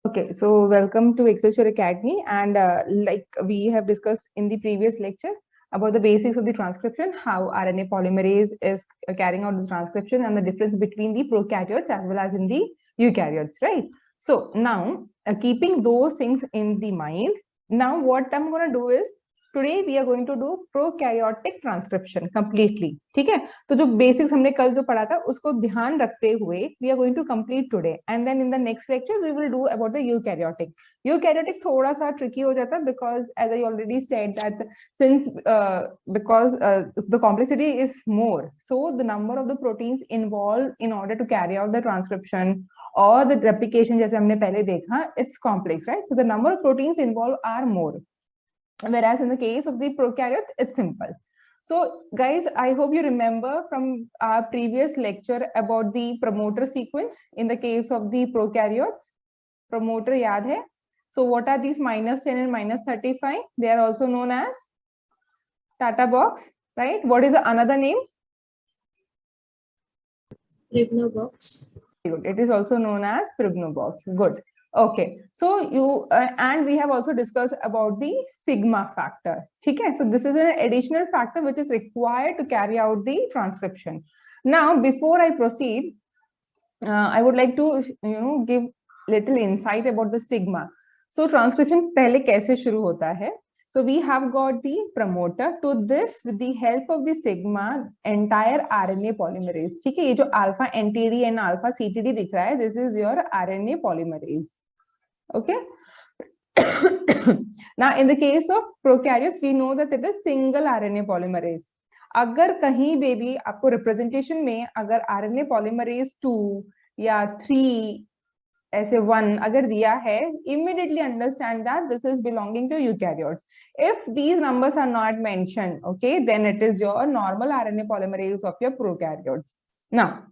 Okay, so welcome to Excelsior Academy, and like we have discussed in the previous lecture about the basics of the transcription, how RNA polymerase is carrying out the transcription and the difference between the prokaryotes as well as in the eukaryotes, right? So now, keeping those things in the mind, now what I'm going to do is today we are going to do prokaryotic transcription completely. ठीक है, तो जो basics हमने कल जो पढ़ा था उसको ध्यान रखते हुए we are going to complete today, and then in the next lecture we will do about the eukaryotic. Eukaryotic थोड़ा सा tricky हो जाता है because as I already said that since because the complexity is more, so the number of the proteins involved in order to carry out the transcription or the replication जैसे हमने पहले देखा, it's complex, right? So the number of proteins involved are more, whereas in the case of the prokaryote it's simple. So guys, I hope you remember from our previous lecture about the promoter sequence in the case of the prokaryotes. Promoter yaad hai? So what are these -10 and -35? They are also known as Tata box, right? What is the another name? Pribno box. Good. It is also known as Pribno box. Good. Okay, so you and we have also discussed about the sigma factor. Okay, so this is an additional factor which is required to carry out the transcription. Now, before I proceed, I would like to give little insight about the sigma. So transcription पहले कैसे शुरू होता है? So we have got the promoter. To this, with the help of the sigma, entire RNA polymerase. ठीक है, ये जो alpha NTD and alpha CTD दिख रहा है, this is your RNA polymerase. Okay. Now, in the case of prokaryotes, we know that it is single RNA polymerase. अगर कहीं baby आपको रिप्रेजेंटेशन में अगर RNA polymerase 2 या 3 ऐसे 1 अगर दिया है, immediately understand that this is belonging to eukaryotes. If these numbers are not mentioned, okay, then it is your normal RNA polymerase of your prokaryotes. Now,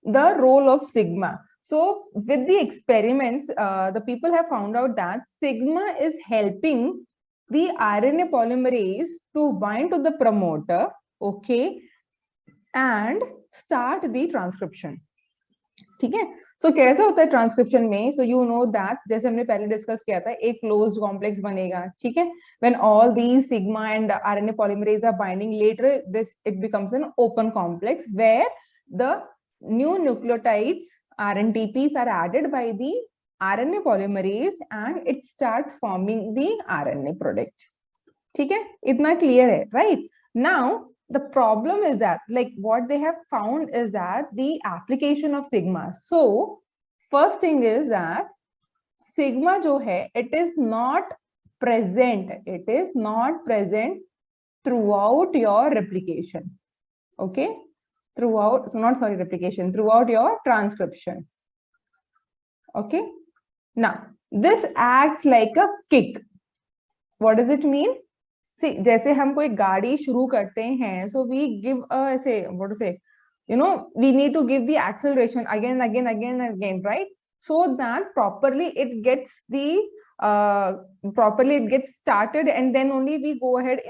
the role of sigma. So with the experiments, the people have found out that sigma is helping the RNA polymerase to bind to the promoter, okay, and start the transcription. ठीक है, सो कैसा होता है transcription में? So you know that जैसे हमने पहले discuss किया था, एक क्लोज्ड कॉम्प्लेक्स बनेगा, ठीक है, when all these sigma and RNA polymerase are binding, later this it becomes an open complex where the new nucleotides RNTPs are added by the RNA polymerase and it starts forming the RNA product. ठीक है, इतना clear है, right? Now the problem is that, like, what they have found is that the application of sigma. So first thing is that sigma jo hai, it is not present throughout your replication. Okay, throughout your transcription. Okay, now this acts like a kick. What does it mean? See, जैसे हम कोई गाड़ी शुरू करते हैं, so we give ऐसे what to say, we need to give the acceleration again and again, right? So that properly it gets started, and then only we go ahead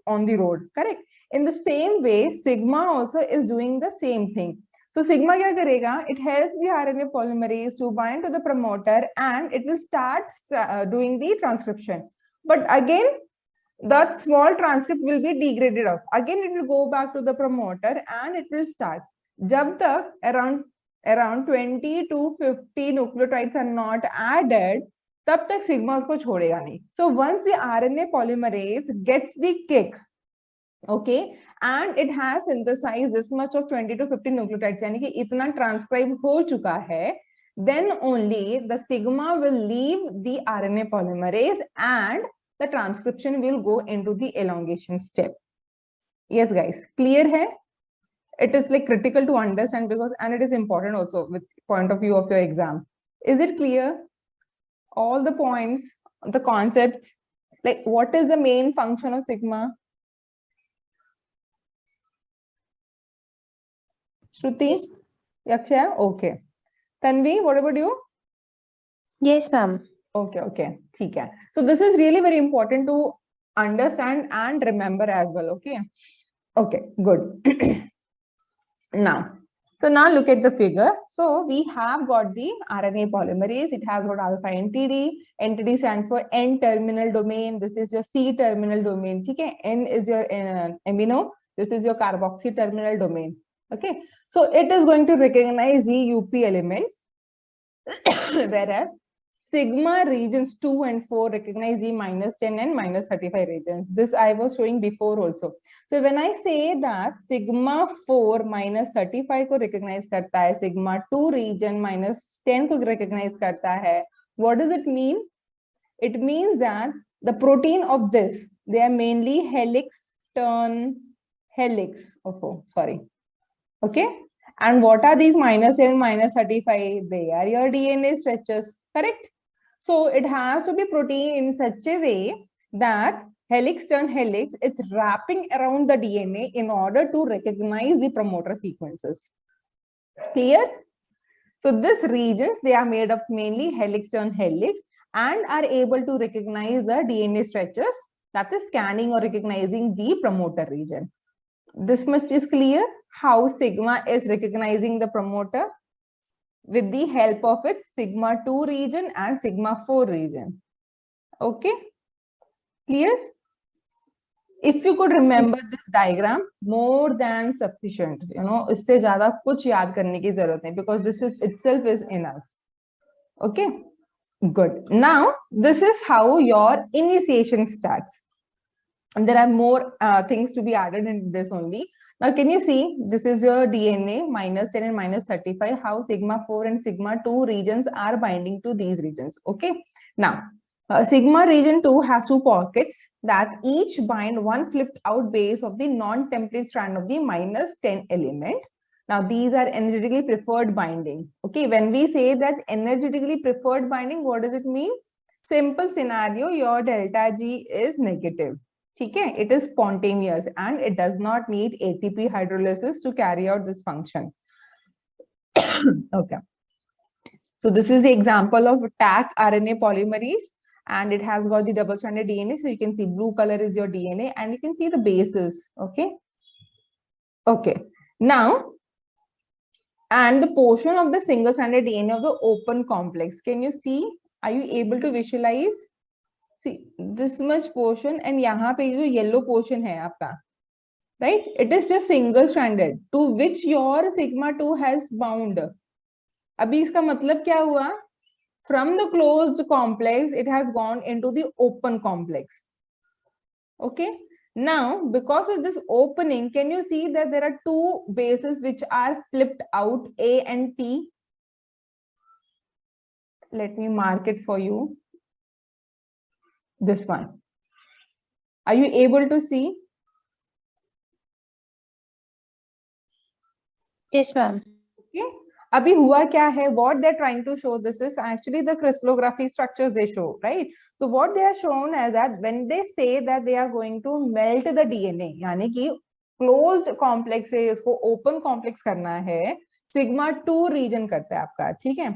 on the road, correct? In the same way, sigma also is doing the same thing. So sigma क्या करेगा? It helps the RNA polymerase to bind to the promoter and it will start doing the transcription. But again, that small transcript will be degraded off. Again, it will go back to the promoter and it will start. जब तक around 20 to 50 nucleotides are not added, तब तक sigma उसको छोड़ेगा नहीं. So once the RNA polymerase gets the kick, okay, and it has synthesized this much of 20 to 50 nucleotides, यानी कि इतना transcribe हो चुका है, then only the sigma will leave the RNA polymerase and the transcription will go into the elongation step. Yes guys, clear hai? It is like critical to understand because, and it is important also with point of view of your exam. Is it clear? All the points, the concepts, like what is the main function of sigma? Shruti? Yes. Yakshaya? Okay. Tanvi, what about you? Yes, ma'am. Okay, ठीक है. So this is really very important to understand and remember as well. Okay, good. Now, So now look at the figure. So we have got the RNA polymerase. It has got alpha NTD. NTD stands for N-terminal domain. This is your C-terminal domain. Okay, N is your amino. This is your carboxy terminal domain. Okay, so it is going to recognize the UP elements, whereas sigma regions 2 and 4 recognize the -10 and -35 regions. This I was showing before also. So when I say that sigma 4 -35 को recognize करता है, sigma 2 region -10 को recognize करता है, what does it mean? It means that the protein of this, they are mainly helix, turn, helix. Oh, sorry. Okay. And what are these -10 and -35? They are your DNA stretches, correct? So it has to be protein in such a way that helix turn helix, it's wrapping around the DNA in order to recognize the promoter sequences. Clear? So these regions, they are made up mainly helix turn helix and are able to recognize the DNA stretches, that is scanning or recognizing the promoter region. This much is clear, how sigma is recognizing the promoter with the help of its sigma 2 region and sigma 4 region. Okay, clear? If you could remember this diagram, more than sufficient. You know, इससे ज़्यादा कुछ याद करने की ज़रूरत नहीं, because this is itself is enough. Okay, good. Now this is how your initiation starts, and there are more things to be added in this only. Now, can you see, this is your DNA, -10 and -35, how sigma 4 and sigma 2 regions are binding to these regions. Okay. Now, sigma region 2 has 2 pockets that each bind one flipped out base of the non-template strand of the -10 element. Now, these are energetically preferred binding. Okay. When we say that energetically preferred binding, what does it mean? Simple scenario, your delta G is negative. Okay, it is spontaneous and it does not need ATP hydrolysis to carry out this function. Okay, so this is the example of Taq RNA polymerase, and it has got the double-stranded DNA. So you can see blue color is your DNA, and you can see the bases. Okay, okay. Now, and the portion of the single-stranded DNA of the open complex. Can you see? Are you able to visualize? See this much portion, and यहाँ पे जो yellow portion है आपका, right? It is just single stranded to which your sigma 2 has bound. अभी इसका मतलब क्या हुआ? From the closed complex, it has gone into the open complex. Okay. Now, because of this opening, can you see that there are 2 bases which are flipped out, A and T? Let me mark it for you. This one. Are you able to see? Yes, ma'am. Okay. Abhi hua kya hai? What they're trying to show, this is actually the crystallography structures they show, right? So what they are shown is that when they say that they are going to melt the DNA, यानी कि closed complex से उसको open complex करना है, sigma 2 region करता है आपका, ठीक है?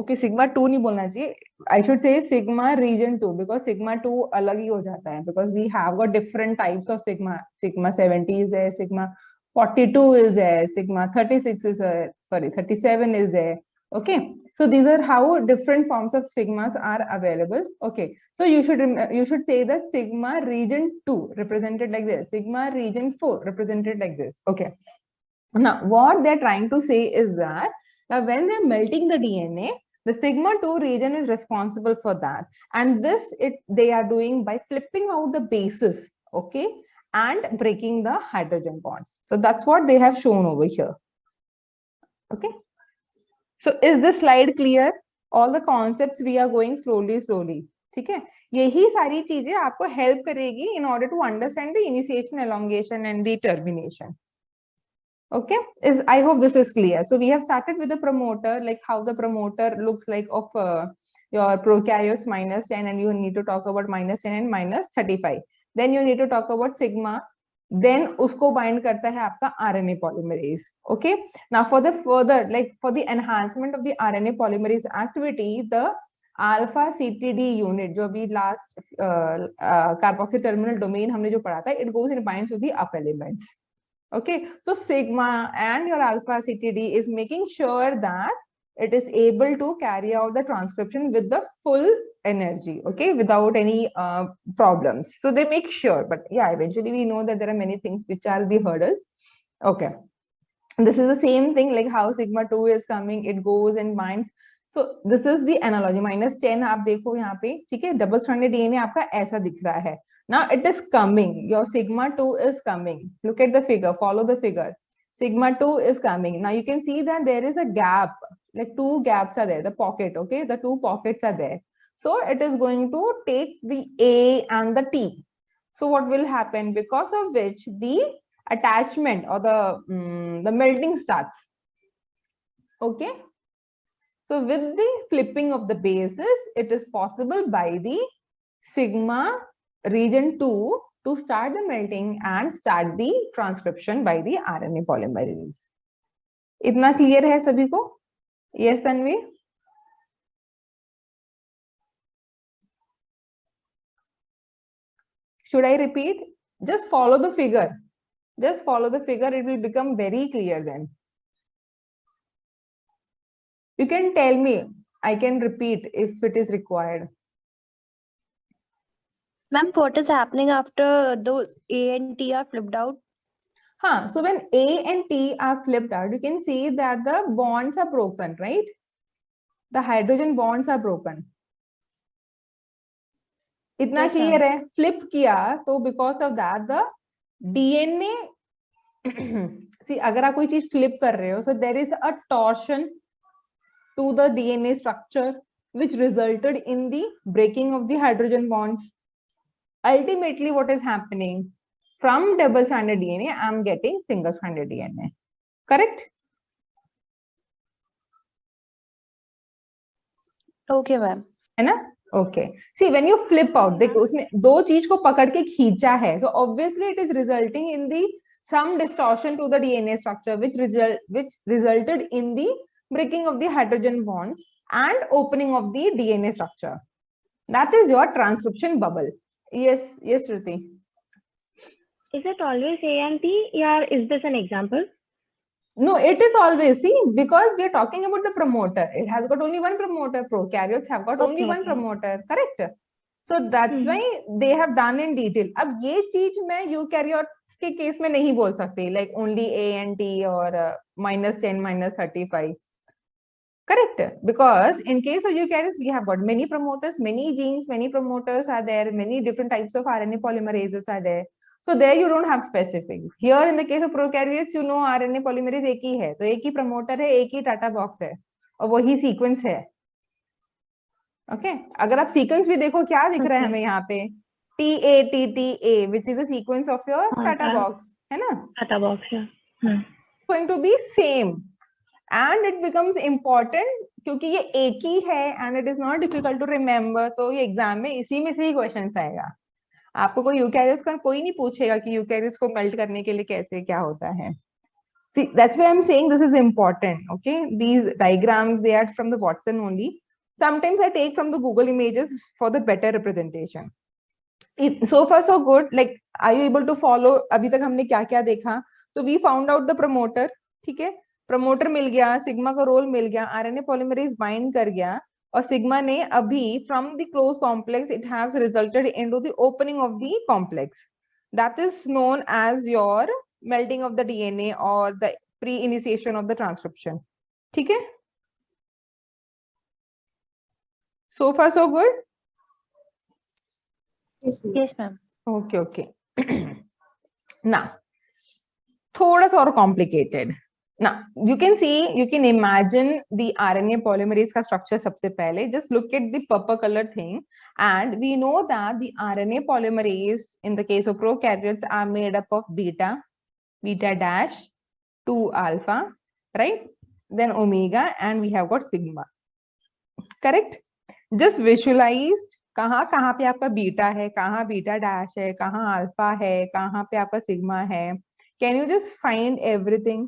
Okay, sigma 2 नहीं बोलना चाहिए. I should say sigma region 2, because sigma 2 अलग ही हो जाता है, because we have got different types of sigma. Sigma 70 is there, sigma 42 is there, sigma 36 is there, sorry, 37 is there. Okay, so these are how different forms of sigmas are available. Okay, so you should say that sigma region 2 represented like this, sigma region 4 represented like this. Okay, now what they're trying to say is that now when they're melting the DNA, the sigma 2 region is responsible for that, and this they are doing by flipping out the bases, okay, and breaking the hydrogen bonds. So that's what they have shown over here. Okay, so is this slide clear? All the concepts we are going slowly. ठीक है, यही सारी चीजें आपको help करेगी in order to understand the initiation, elongation and the termination. Okay, I hope this is clear. So we have started with the promoter, like how the promoter looks like of your prokaryotes -10, and you need to talk about -10 and -35. Then you need to talk about sigma. Then usko bind karta hai aapka RNA polymerase. Okay. Now for the further, like for the enhancement of the RNA polymerase activity, the alpha CTD unit, जो अभी last carboxy terminal domain हमने जो पढ़ा था, it goes and binds with the up elements. Okay, so sigma and your alpha CTD is making sure that it is able to carry out the transcription with the full energy, okay, without any problems. So they make sure, but yeah, eventually we know that there are many things which are the hurdles. Okay, this is the same thing like how sigma 2 is coming, it goes and binds. So this is the analogy. -10 आप देखो यहाँ पे, ठीक है, double stranded DNA आपका ऐसा दिख रहा है. Now it is coming, your sigma 2 is coming. Look at the figure, follow the figure. Sigma 2 is coming. Now you can see that there is a gap, like two gaps are there, the pocket, okay, the two pockets are there. So it is going to take the A and the T. So what will happen, because of which the attachment or the melting starts. Okay, so with the flipping of the bases, it is possible by the sigma region 2 to start the melting and start the transcription by the RNA polymerase. इतना clear है सभी को? Yes, Tanvi? Should I repeat? Just follow the figure. Just follow the figure, it will become very clear then. You can tell me, I can repeat if it is required. Ma'am, what is happening after the A and T are flipped out? So when A and T are flipped out, you can see that the bonds are broken, right? The hydrogen bonds are broken. इतना Yes, clear ma'am. है? Flip किया, तो because of that the DNA see, अगर आप कोई चीज flip कर रहे हो, so there is a torsion to the DNA structure which resulted in the breaking of the hydrogen bonds. Ultimately, what is happening? From double-stranded DNA, I am getting single-stranded DNA. Correct? Okay, ma'am. है ना? Okay. See, when you flip out, देखो उसने दो चीज को पकड़ के खींचा है, so obviously it is resulting in the some distortion to the DNA structure, which resulted in the breaking of the hydrogen bonds and opening of the DNA structure. That is your transcription bubble. Yes, yes, Shruti. Is it always A and T, or is this an example? No, it is always, see, because we are talking about the promoter. It has got only one promoter. Prokaryotes have got only one promoter, correct? So that's why they have done in detail. अब ये चीज मैं eukaryotes के case में नहीं बोल सकती, like only A and T or -10, -35. Correct, because in case of eukaryotes, we have got many promoters, many genes, many promoters are there, many different types of RNA polymerases are there. So there you don't have specific. Here in the case of prokaryotes, you know RNA polymerase एक ही है, तो एक ही promoter है, एक ही TATA box है, और वही sequence है. ओके, अगर आप सीक्वेंस भी देखो क्या दिख रहा है हमें यहाँ पे, TATTA, which is a sequence of your TATA box, है ना? टाटा बॉक्स है. Going to be same. And it becomes important क्योंकि ये एक ही है and it is not difficult to remember, तो ये एग्जाम में इसी में से ही क्वेश्चंस आएगा. आपको कोई यूकैरियोट्स का कोई नहीं पूछेगा कि यूकैरियोट्स को मेल्ट करने के लिए कैसे क्या होता है. See, that's why I'm saying this is important. Okay, these diagrams, they are from the Watson only. Sometimes I take from the Google images for the better representation. So far so good. Like, are you able to follow? अभी तक हमने क्या क्या देखा? So we found out the promoter. ठीक है, promoter मिल गया, sigma का रोल मिल गया, आरएनए पॉलीमरेज बाइंड कर गया, और सिग्मा ने अभी from the close complex it has resulted into the opening of the complex. That is known as your melting of the DNA और the pre initiation of the transcription. ठीक है, so far so good. Yes, ma'am. Okay okay. ना थोड़ा सा और complicated. Now you can see, you can imagine the RNA polymerase का structure सबसे पहले. Just look at the purple color thing, and we know that the RNA polymerase in the case of prokaryotes are made up of beta, beta dash, 2 alpha, right? Then omega, and we have got sigma. Correct? Just visualize कहाँ कहाँ पे आपका beta है, कहाँ beta dash है, कहाँ alpha है, कहाँ पे आपका सिग्मा है. Can you just find everything?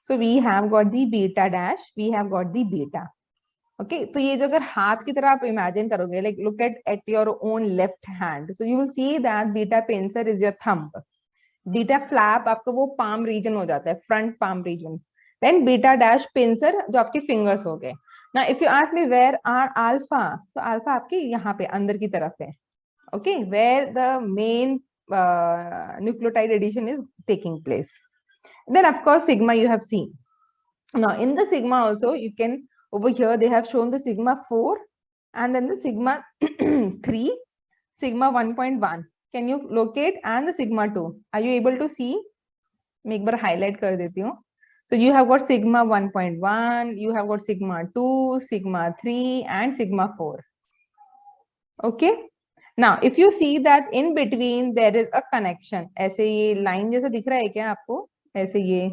So we have got the beta dash, we have got the beta. Okay तो ये जो अगर हाथ की तरह आप इमेजिन करोगे, like look at your own left hand, so you will see that beta pincer is your thumb, beta flap आपका वो पाम रीजन हो जाता है, front palm region, then beta dash pincer जो आपके फिंगर्स हो गए. ना if you ask me where are alpha, तो अल्फा आपके यहाँ पे अंदर की तरफ है. Okay, where the main nucleotide addition is taking place. Then of course sigma you have seen. Now in the sigma also you can, over here they have shown the sigma 4 and then the sigma 3, sigma 1.1. Can you locate and the sigma 2? Are you able to see? मैं एक बार highlight कर देती हूँ. So you have got sigma 1.1, you have got sigma 2, sigma 3 and sigma 4. Okay. Now if you see that in between there is a connection, ऐसे ये line जैसा दिख रहा है क्या आपको? ऐसे ये,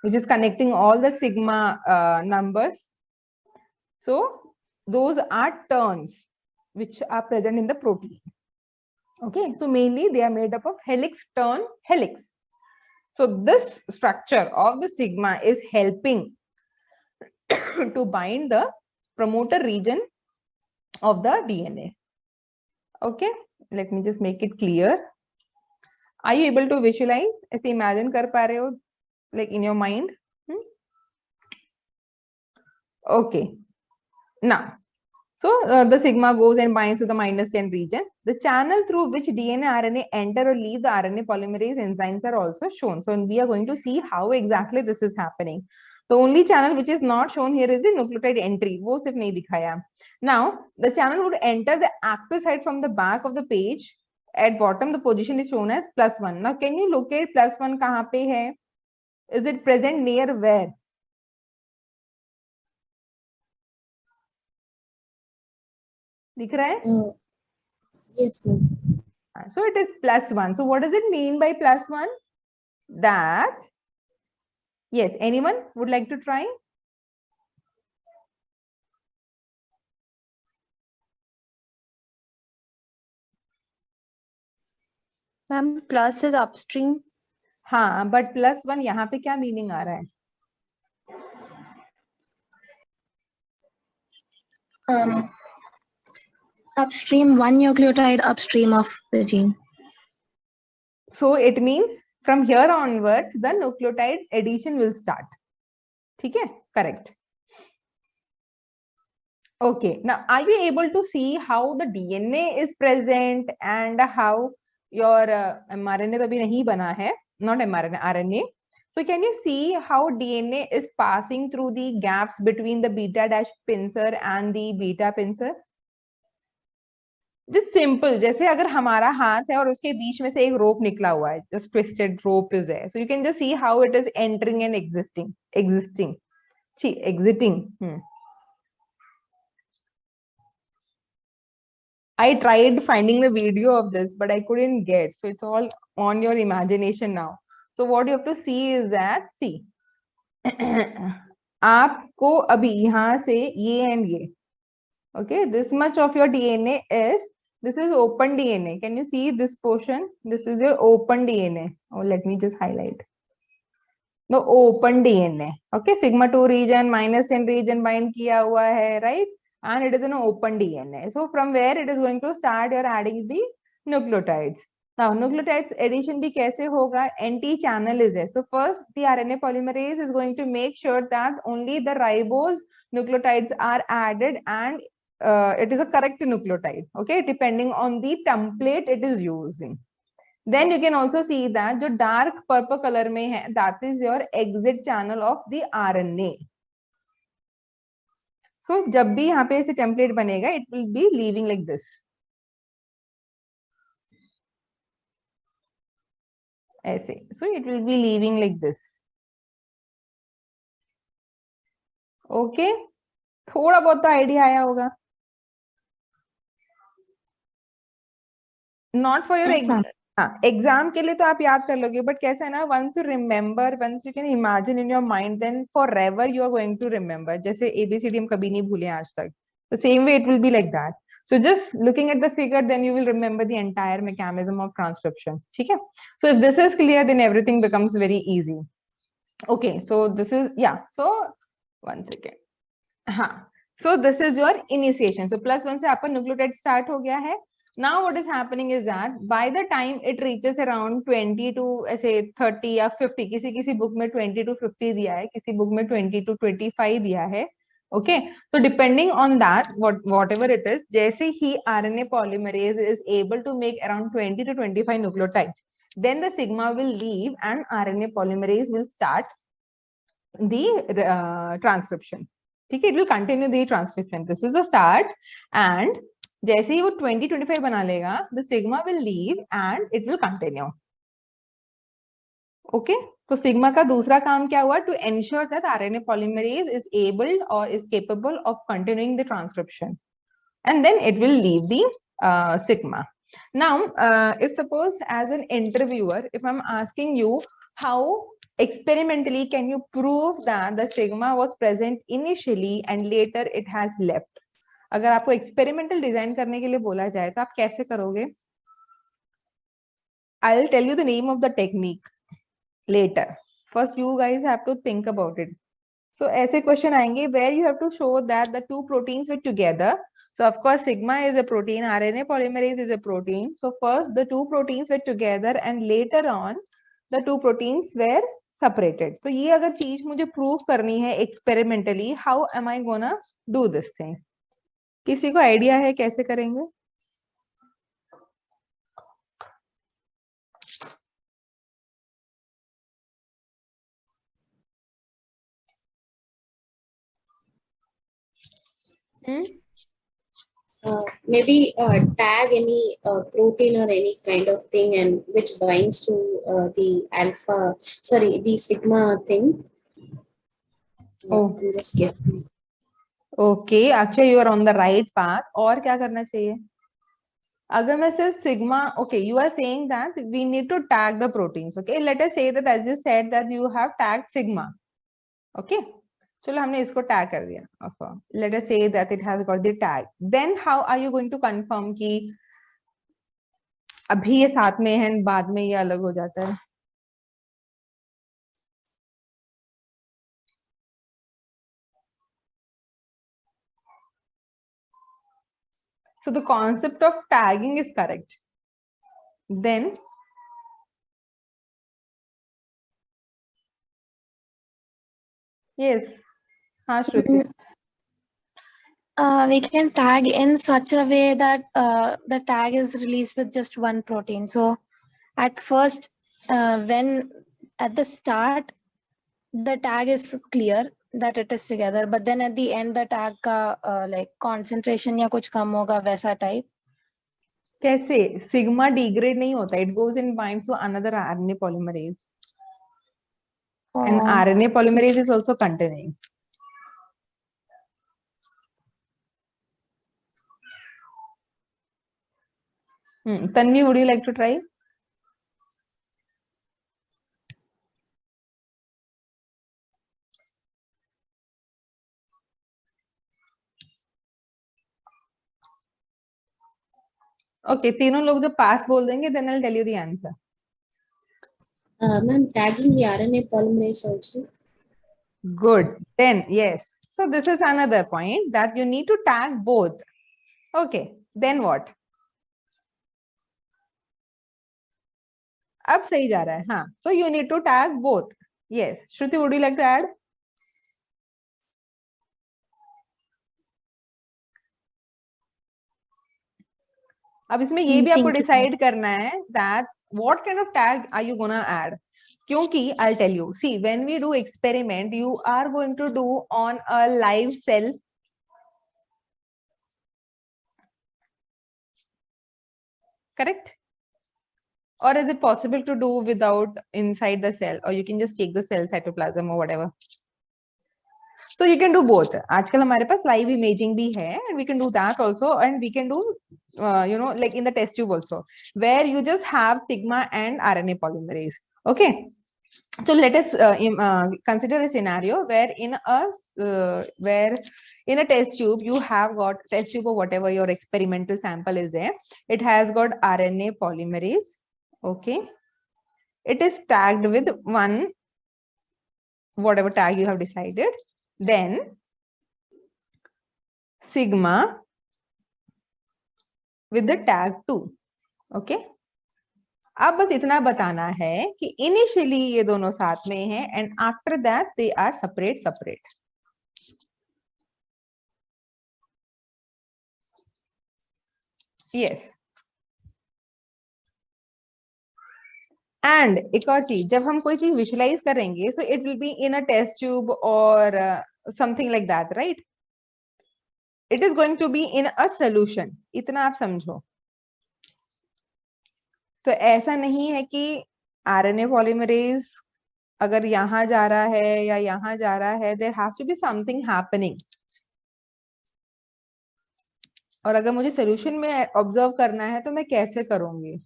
which is connecting all the sigma numbers. So those are turns which are present in the protein. Okay, so mainly they are made up of helix, turn, helix. So this structure of the sigma is helping to bind the promoter region of the DNA. Okay, let me just make it clear. Are you able to visualize? ऐसे imagine कर पा रहे हो, like in your mind? Okay. Now, so the sigma goes and binds to the -10 region. The channel through which DNA, RNA enter or leave the RNA polymerase enzymes are also shown. So we are going to see how exactly this is happening. The only channel which is not shown here is the nucleotide entry. वो सिर्फ नहीं दिखाया. Now the channel would enter the active site from the back of the page. At bottom the position is shown as +1. Now can you locate +1 कहाँ पे है? Is it present near where? दिख रहा है? Yes, ma'am. So it is +1. So what does it mean by +1? That, yes, anyone would like to try? Ma'am, plus is upstream. हाँ, but +1 यहाँ पे क्या मीनिंग आ रहा है? Upstream, one nucleotide upstream of the gene. So it means from here onwards the nucleotide addition will start. ठीक है? Correct. Okay. Now, are you able to see how the DNA is present and how your mRNA तो अभी नहीं बना है, not mRNA, RNA. So can you see how DNA is passing through the gaps between the beta dash pincer and the beta pincer? Just simple, जैसे अगर हमारा हाथ है और उसके बीच में से एक rope निकला हुआ है, just twisted rope is there. So you can just see how it is entering and exiting. I tried finding the video of this, but I couldn't get. So it's all on your imagination now. So what you have to see is that, see, आपको अभी यहाँ से ये and ये, okay, this much of your DNA is, this is open DNA. Can you see this portion? This is your open DNA. Oh, let me just highlight. The open DNA. Okay, sigma 2 region, -10 region bind किया हुआ है, right? And it is an open DNA. So from where it is going to start, you're adding the nucleotides. Now nucleotides addition भी कैसे होगा? Anti-channel is there. So first the RNA polymerase is going to make sure that only the ribose nucleotides are added and it is a correct nucleotide. Okay, depending on the template it is using. Then you can also see that जो dark purple color में है, that is your exit channel of the RNA. So जब भी यहाँ पे ऐसे template बनेगा, it will be leaving like this. ऐसे. So it will be leaving like this. Okay. थोड़ा बहुत तो idea आया होगा. Not for your Yes, ma'am. Exam के लिए तो आप याद कर लोगे, बट कैसा है ना, once you remember, once you can imagine in your mind, then forever you are going to remember. जैसे एबीसीडी हम कभी नहीं भूले आज तक, the same way it will be like that. So just looking at the figure, then you will remember the entire mechanism of transcription. ठीक है? So if this is clear, then everything becomes very easy. Okay, so this is, yeah, so 1 second. हाँ, so this is your initiation. So +1 से आपका nucleotide start हो गया है. Now what is happening is that by the time it reaches around 20 to ऐसे 30 या 50, किसी book में 20 to 50 दिया है, किसी बुक में 20 to 25 दिया है. Okay, so depending on that, whatever it is, जैसे ही RNA polymerase is able to make around 20 to 25 nucleotides, then the sigma will leave and RNA polymerase will start the transcription. ठीक है, it will continue the transcription. This is the start, and जैसे ही वो 20-25 बना लेगा, the sigma will leave and it will continue. Okay, तो sigma का दूसरा काम क्या हुआ? To ensure that RNA polymerase is able or is capable of continuing the transcription, and then it will leave the sigma. Now, if suppose as an interviewer, if I'm asking you how experimentally can you prove that the sigma was present initially and later it has left, अगर आपको experimental design करने के लिए बोला जाए तो आप कैसे करोगे? I'll tell you the name of the technique later. First, you guys have to think about it. So ऐसे question आएंगे where you have to show that the two proteins were together. So of course sigma is a protein, RNA polymerase is a protein. So first the two proteins were together and later on the two proteins were separated. तो ये अगर चीज मुझे prove करनी है experimentally, how am I gonna do this thing? किसी को idea है कैसे करेंगे? Maybe tag any protein or any kind of thing and which binds to the sigma thing. Oh. I'm just guessing. Okay, actually you are on the right path. और क्या करना चाहिए? अगर मैं सिर्फ sigma, okay, you are saying that we need to tag the proteins. Okay, let us say that as you said that you have tagged sigma. Okay, चलो हमने इसको tag कर दिया. Let us say that it has got the tag. Then how are you going to confirm कि अभी ये साथ में है बाद में ये अलग हो जाता है? So the concept of tagging is correct. Then yes, हाँ Shruti. We can tag in such a way that the tag is released with just one protein. So at first, when at the start, the tag is clear that it is together, but then at the end the tag का like concentration या कुछ कम होगा वैसा type. कैसे? Sigma degrade नहीं होता. It goes and binds to another RNA polymerase. And RNA polymerase is also continuing. Tanvi, would you like to try? Okay, तीनों लोग जो पास बोल देंगे, then I'll tell you the answer. Ma'am, tagging the RNA polymerase also. Good. Then yes. So this is another point that you need to tag both. Okay. Then what? अब सही जा रहा है. हाँ. So you need to tag both. Yes. Shruti, would you like to add? अब इसमें ये भी आपको डिसाइड करना है that what kind of tag are you gonna add? क्योंकि I'll tell you, see, when we do experiment, you are going to do on a live cell. Correct? Or is it possible to do without inside the cell, or you can just take the cell cytoplasm or whatever? So you can do both. आजकल हमारे पास live imaging भी है, and we can do that also, and we can do, like in the test tube also, where you just have sigma and RNA polymerase. Okay. So let us consider a scenario where in a test tube you have got test tube or whatever your experimental sample is there. It has got RNA polymerase. Okay. It is tagged with one, whatever tag you have decided. Then sigma with the tag 2. Okay अब बस इतना बताना है कि initially ये दोनों साथ में हैं and after that they are separate separate. Yes. And एक और चीज, जब हम कोई चीज विजुअलाइज करेंगे so it will be in a test tube और something like that, right? It is going to be in a solution. इतना आप समझो. तो ऐसा नहीं है कि आरएनए पॉलीमरेज अगर यहाँ जा रहा है या यहाँ जा रहा है, there has to be something happening. और अगर मुझे सोल्यूशन में ऑब्जर्व करना है तो मैं कैसे करूंगी?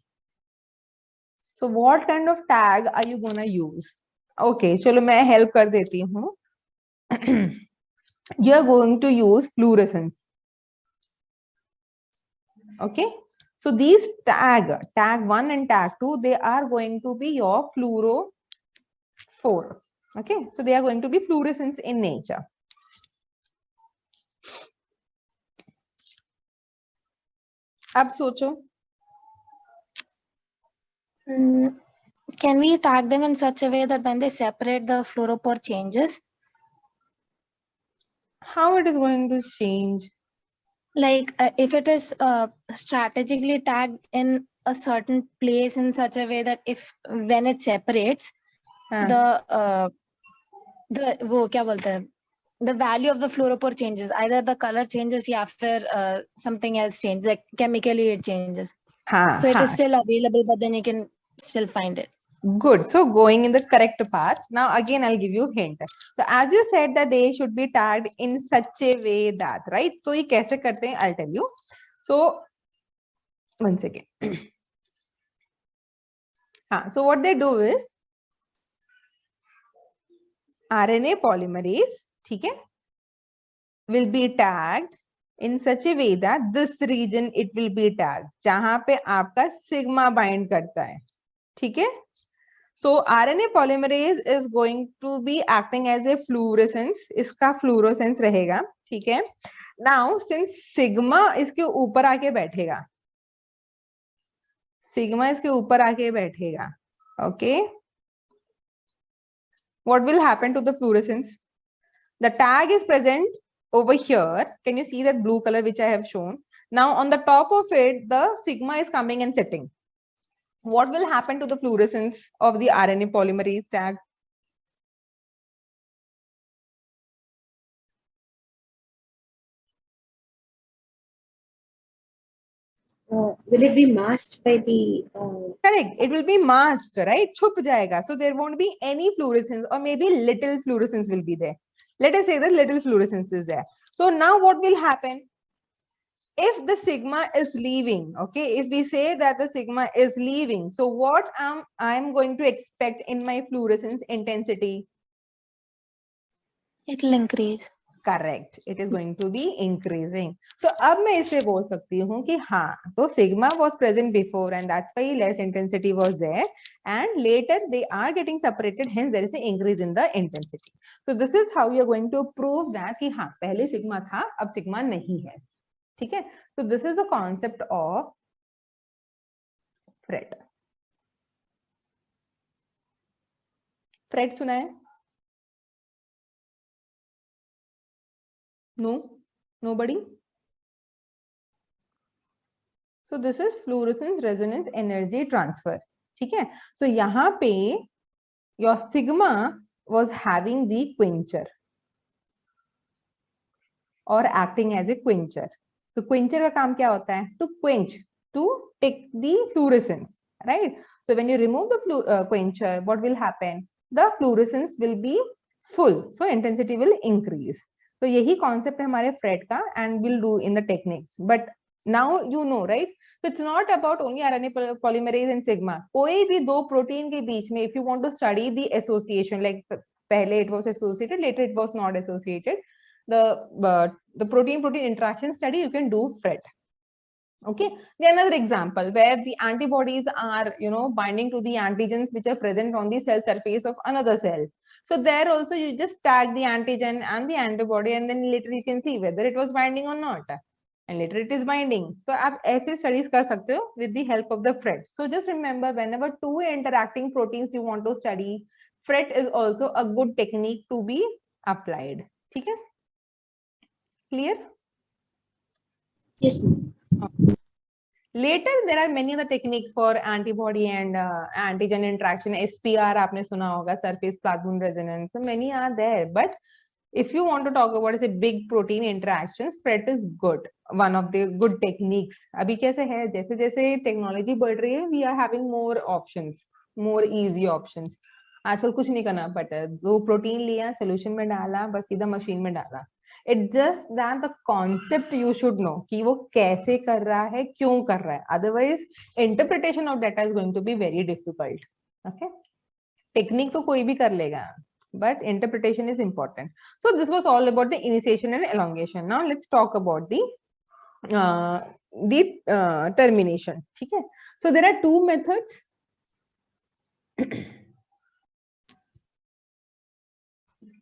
So what kind of tag are you gonna use? Okay, चलो मैं हेल्प कर देती हूँ. You are going to use fluorescence. Okay, so these tag 1 and tag 2, they are going to be your fluoro 4. Okay, so they are going to be fluorescence in nature. अब सोचो. Can we tag them in such a way that when they separate, the fluoropore changes? How it is going to change? Like if it is strategically tagged in a certain place in such a way that if when it separates, हाँ. the वो क्या बोलते हैं, the value of the fluoropore changes, either the color changes या फिर something else changes, like chemically it changes. हाँ, So it हाँ. is still available, but then you can still find it. Good. So going in the correct path. Now again, I'll give you hint. So as you said that they should be tagged in such a way that, right? So ये कैसे करते हैं? I'll tell you. So one second. हाँ. So what they do is RNA polymerase, ठीक है, will be tagged in such a way that this region it will be tagged. जहाँ पे आपका sigma bind करता है, ठीक है? So RNA polymerase is going to be acting as a fluorescence. इसका fluorescence रहेगा, ठीक है? Now since sigma इसके ऊपर आके बैठेगा, sigma इसके ऊपर आके बैठेगा, okay? What will happen to the fluorescence? The tag is present over here. Can you see that blue color which I have shown? Now on the top of it, the sigma is coming and sitting. What will happen to the fluorescence of the RNA polymerase tag? Will it be masked by the? Correct. It will be masked, right? छुप जाएगा. So there won't be any fluorescence, or maybe little fluorescence will be there. Let us say that little fluorescence is there. So now what will happen? If the sigma is leaving, okay, if we say that the sigma is leaving, so what I'm going to expect in my fluorescence intensity? It will increase. Correct. It is going to be increasing. So अब मैं इसे बोल सकती हूँ कि हाँ, तो sigma was present before and that's why less intensity was there, and later they are getting separated, hence there is an increase in the intensity. So this is how you are going to prove that कि हाँ, पहले sigma था, अब sigma नहीं है. ठीक है? So this is the concept of FRET. FRET सुना है? No? Nobody? So this is fluorescence resonance energy transfer. ठीक है? So यहाँ पे your sigma was having the quencher or acting as a quencher. तो quencher का काम क्या होता है? To quench, to take the fluorescence, right? So when you remove the quencher, what will happen? The fluorescence will be full, so intensity will increase. तो यही concept है हमारे FRET का, and we'll do in the techniques. But now you know, right? So it's not about only RNA polymerase and sigma. कोई भी दो protein के बीच में, if you want to study the association, like पहले it was associated, later it was not associated. The protein-protein interaction study, you can do FRET. Okay. Then another example where the antibodies are, binding to the antigens which are present on the cell surface of another cell. So there also you just tag the antigen and the antibody, and then later you can see whether it was binding or not. And later it is binding. So आप ऐसे studies कर सकते हो with the help of the FRET. So just remember, whenever two interacting proteins you want to study, FRET is also a good technique to be applied. ठीक है? Clear? Yes, ma'am. Later, there are many other techniques for antibody and antigen interaction. SPR, आपने सुना होगा, surface plasmon resonance. So many are there. But if you want to talk about say big protein interactions, FRET is good. One of the good techniques. अभी कैसे है? जैसे जैसे technology बढ़ रही है, we are having more options, more easy options. आजकल कुछ नहीं करना पड़ता है. वो प्रोटीन लिया, solution में डाला, बस सीधा मशीन में डाला. It's just that the concept you should know कि वो कैसे कर रहा है, क्यों कर रहा है. Otherwise, interpretation of data is going to be very difficult. Okay? Technique तो कोई भी कर लेगा, but interpretation is important. So this was all about the initiation and elongation. Now let's talk about the termination. ठीक है? So there are two methods.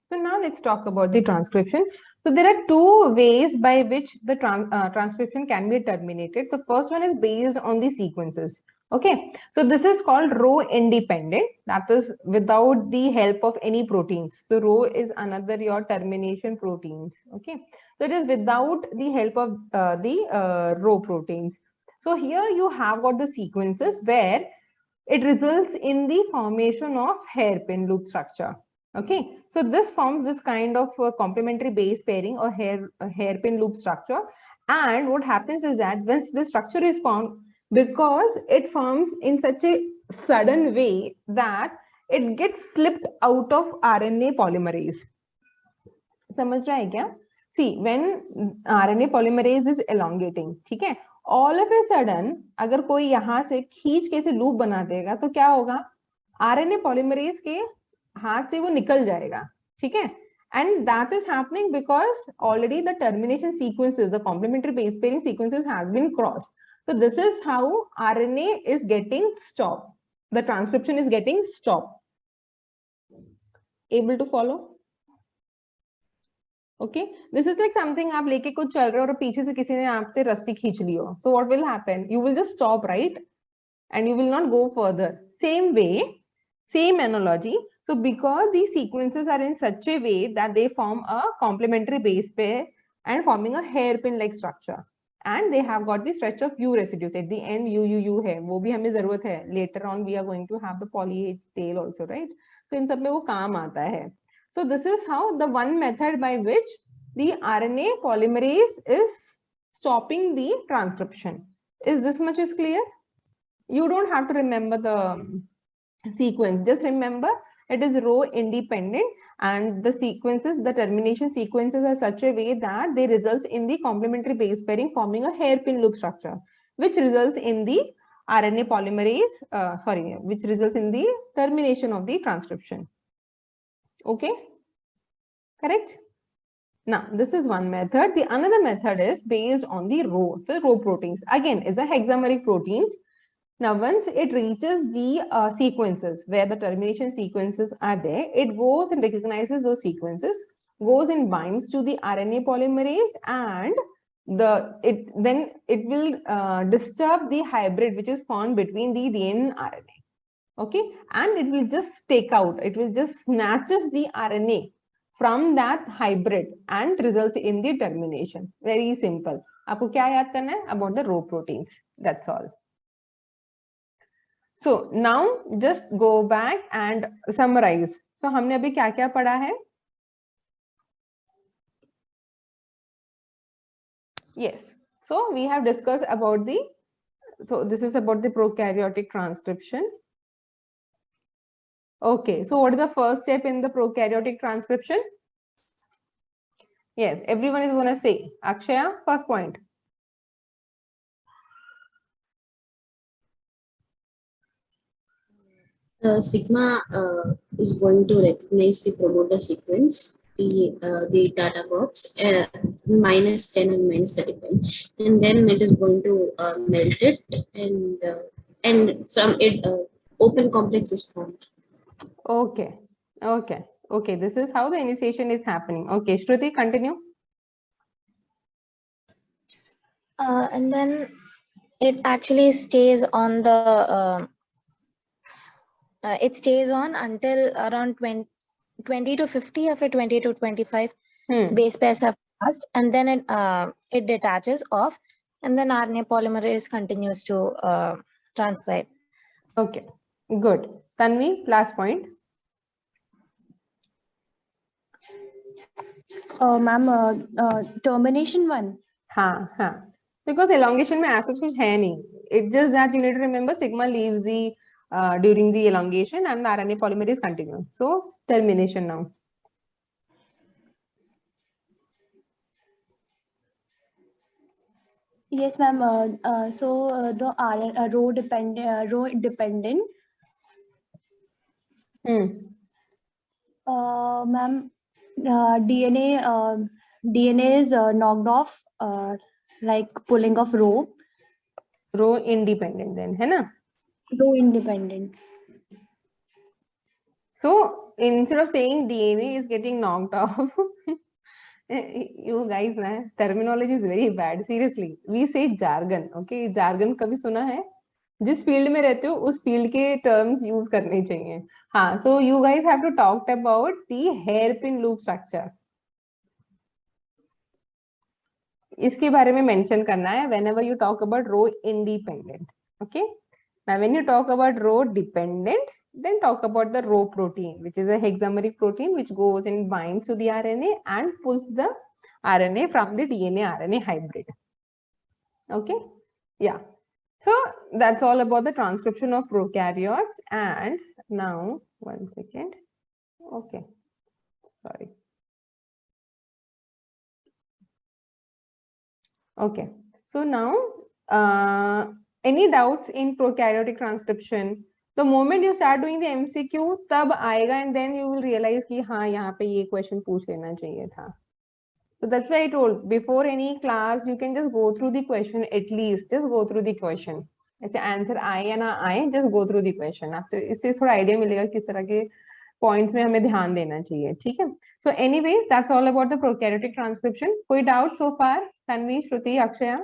So now let's talk about the transcription. So there are two ways by which the transcription can be terminated. The first one is based on the sequences. Okay, so this is called row independent, that is without the help of any proteins. So row is another your termination proteins. Okay, so it is without the help of the row proteins. So here you have got the sequences where it results in the formation of hairpin loop structure. Okay, so this forms this kind of complementary base pairing or hairpin loop structure. And what happens is that once this structure is formed, because it forms in such a sudden way that it gets slipped out of RNA polymerase. समझ रहा है क्या? See, when RNA polymerase is elongating, ठीक है? All of a sudden, अगर कोई यहाँ से खींच के से लूप बना देगा, तो क्या होगा? RNA polymerase के हाथ से वो निकल जाएगा, ठीक है? And that is happening because already the termination sequences, the complementary base pairing sequences has been crossed. So this is how RNA is getting stopped. The transcription is getting stopped. Able to follow? Okay, this is like something आप लेके कुछ चल रहे हो और पीछे से किसी ने आपसे रस्सी खींच ली हो. So what will happen? You will just stop, right? And you will not go further. Same way, same analogy. So because these sequences are in such a way that they form a complementary base pair and forming a hairpin-like structure. And they have got the stretch of U residues at the end. U है, वो भी हमें जरूरत है. Later on, we are going to have the poly-H tail also, right? So इन सब में वो काम आता है. So this is how the one method by which the RNA polymerase is stopping the transcription. Is this much is clear? You don't have to remember the sequence. Just remember it is row independent and the sequences, the termination sequences are such a way that they results in the complementary base pairing forming a hairpin loop structure, which results in the RNA polymerase, which results in the termination of the transcription. Okay, correct? Now, this is one method. The another method is based on the row proteins. Again, it's a hexameric proteins. Now, once it reaches the sequences where the termination sequences are there, it goes and recognizes those sequences, goes and binds to the RNA polymerase, and then it will disturb the hybrid which is found between the DNA and RNA. Okay, and it will just take out, it will just snatches the RNA from that hybrid and results in the termination. Very simple. आपको क्या याद करना है? About the row proteins. That's all. So now just go back and summarize. So हमने अभी क्या क्या पढ़ा है? Yes. So we have discussed about the, so this is about the prokaryotic transcription. Okay, so what is the first step in the prokaryotic transcription? Yes, everyone is going to say. Akshaya, first point. Sigma is going to recognize the promoter sequence, the data box, -10 and -35, and then it is going to melt it, and from it open complex is formed. Okay, okay, Okay, this is how the initiation is happening. Okay, Shruti, continue. And then it actually stays on the it stays on until around 20 to 50 or 20 to 25 base pairs have passed, and then it detaches off, and then RNA polymerase continues to transcribe. Okay, good. Tanvi, last point. Ma'am, termination one. हाँ, because elongation में ऐसा कुछ है नहीं. It's just that you need to remember sigma leaves the during the elongation and the RNA polymerase continues. So termination now. Yes, ma'am. The row dependent. Ma'am, DNA is knocked off, like pulling of row. Row independent then, है ना? Row independent. So instead of saying DNA is getting knocked off, you guys, na, terminology is very bad. Seriously, we say jargon. Okay, jargon कभी सुना है? जिस field में रहते हो उस फील्ड के टर्म्स यूज करने चाहिए. हाँ, so you guys have to talk about the hairpin loop structure. इसके बारे में मेंशन करना है whenever you talk about row independent. Okay, now when you talk about row dependent, then talk about the row protein, which is a hexameric protein which goes and binds to the RNA and pulls the RNA from the DNA RNA hybrid. Okay, yeah. So that's all about the transcription of prokaryotes. And now, one second. Okay, sorry. Okay, so now any doubts in prokaryotic transcription? The moment you start doing the MCQ, तब आएगा, and then you will realize कि हाँ यहाँ पे ये question पूछ लेना चाहिए था. So that's why I told before any class you can just go through the question, at least just go through the question. ऐसे आंसर आए या ना आए, just go through the question. आपसे इससे थोड़ा आइडिया मिलेगा किस तरह के पॉइंट्स में हमें ध्यान देना चाहिए. ठीक है? So anyways, that's all about the prokaryotic transcription. कोई doubt so far? Tanvi, Shruti, Akshaya?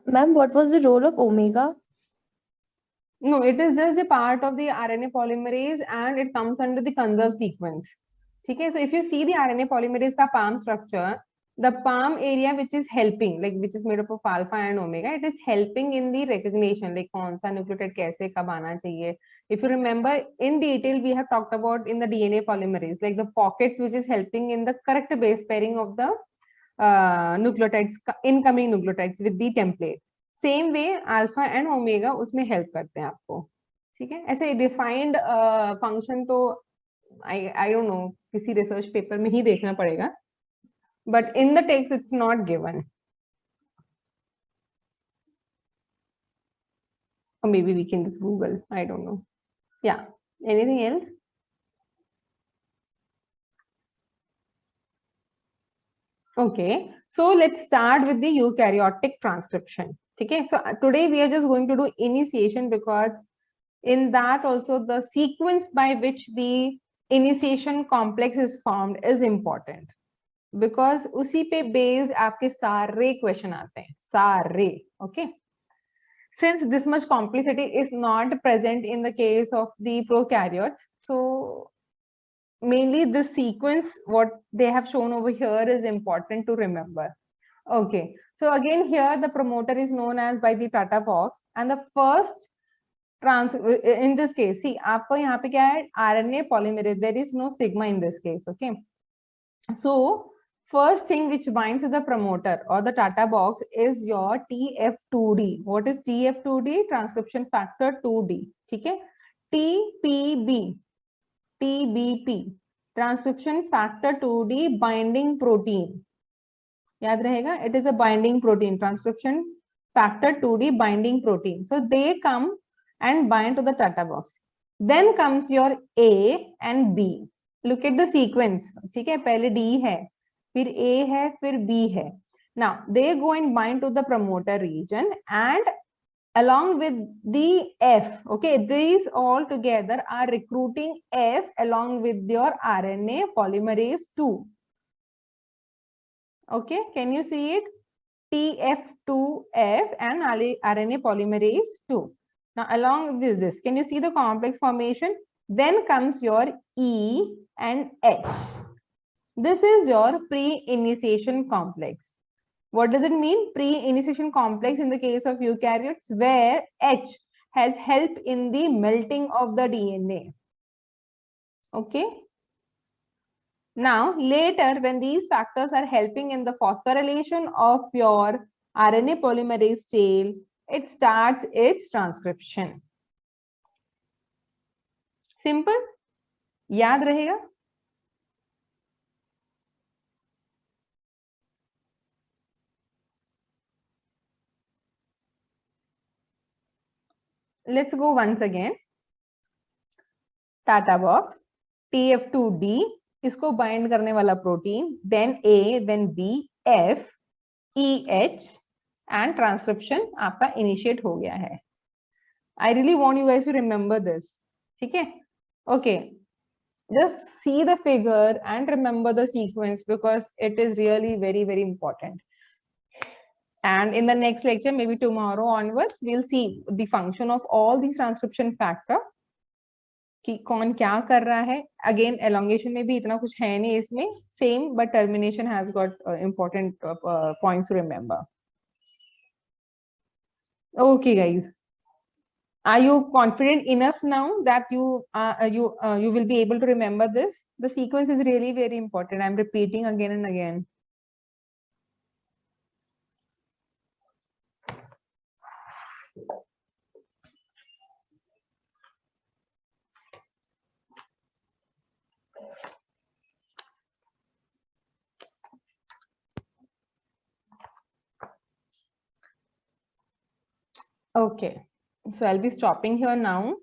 Ma'am, what was the role of omega? No, it is just a part of the RNA polymerase and it comes under the conserved sequence. Okay, so if you see the RNA polymerase ka palm structure, the palm area which is helping, like which is made up of alpha and omega, it is helping in the recognition, like kaun sa nucleotide kaise kab aana chahiye. If you remember in detail, we have talked about in the DNA polymerase, like the pockets which is helping in the correct base pairing of the nucleotides, incoming nucleotides with the template. Same way alpha and omega उसमें help करते हैं आपको. ठीक है, ऐसे defined function तो I don't know, किसी research paper में ही देखना पड़ेगा, but in the text it's not given. Or maybe we can just Google, I don't know. Yeah, anything else? Okay, so let's start with the eukaryotic transcription. Okay, so today we are just going to do initiation, because in that also the sequence by which the initiation complex is formed is important, because उसी पे based आपके सारे question आते हैं, सारे. Okay, since this much complexity is not present in the case of the prokaryotes, so mainly the sequence what they have shown over here is important to remember. Okay, so again here the promoter is known as by the Tata box, and the first in this case, see आपको यहाँ पे क्या है, RNA polymerase, there is no sigma in this case. Okay, so first thing which binds to the promoter or the Tata box is your TF2D. What is TF2D? Transcription factor 2D. ठीक है, TPB, TBP, transcription factor 2D binding protein. याद रहेगा, it is a binding protein, transcription factor 2D binding protein. So they come and bind to the Tata box. Then comes your A and B. Look at the sequence. ठीक है, पहले D है, फिर A है, फिर B है. Now they go and bind to the promoter region, and along with the F, okay, these all together are recruiting F along with your RNA polymerase 2. Okay, can you see it? TF2F and RNA polymerase 2. Now along with this, can you see the complex formation? Then comes your E and H. This is your pre-initiation complex. What does it mean? Pre-initiation complex in the case of eukaryotes, where H has helped in the melting of the DNA. Okay. Now, later, when these factors are helping in the phosphorylation of your RNA polymerase tail, it starts its transcription. Simple? याद रहेगा? Let's go once again. Tata box, TF2D, इसको bind करने वाला protein, then A, then B, F, E, H, and transcription आपका initiate हो गया है. I really want you guys to remember this. ठीक है? Okay. Just see the figure and remember the sequence because it is really very, very important. And in the next lecture, maybe tomorrow onwards, we'll see the function of all these transcription factor. कि कौन क्या कर रहा है. Again, elongation में भी इतना कुछ है नहीं इसमें. Same, but termination has got important points to remember. Okay, guys. Are you confident enough now that you will be able to remember this? The sequence is really very important. I'm repeating again and again. Okay, so I'll be stopping here now.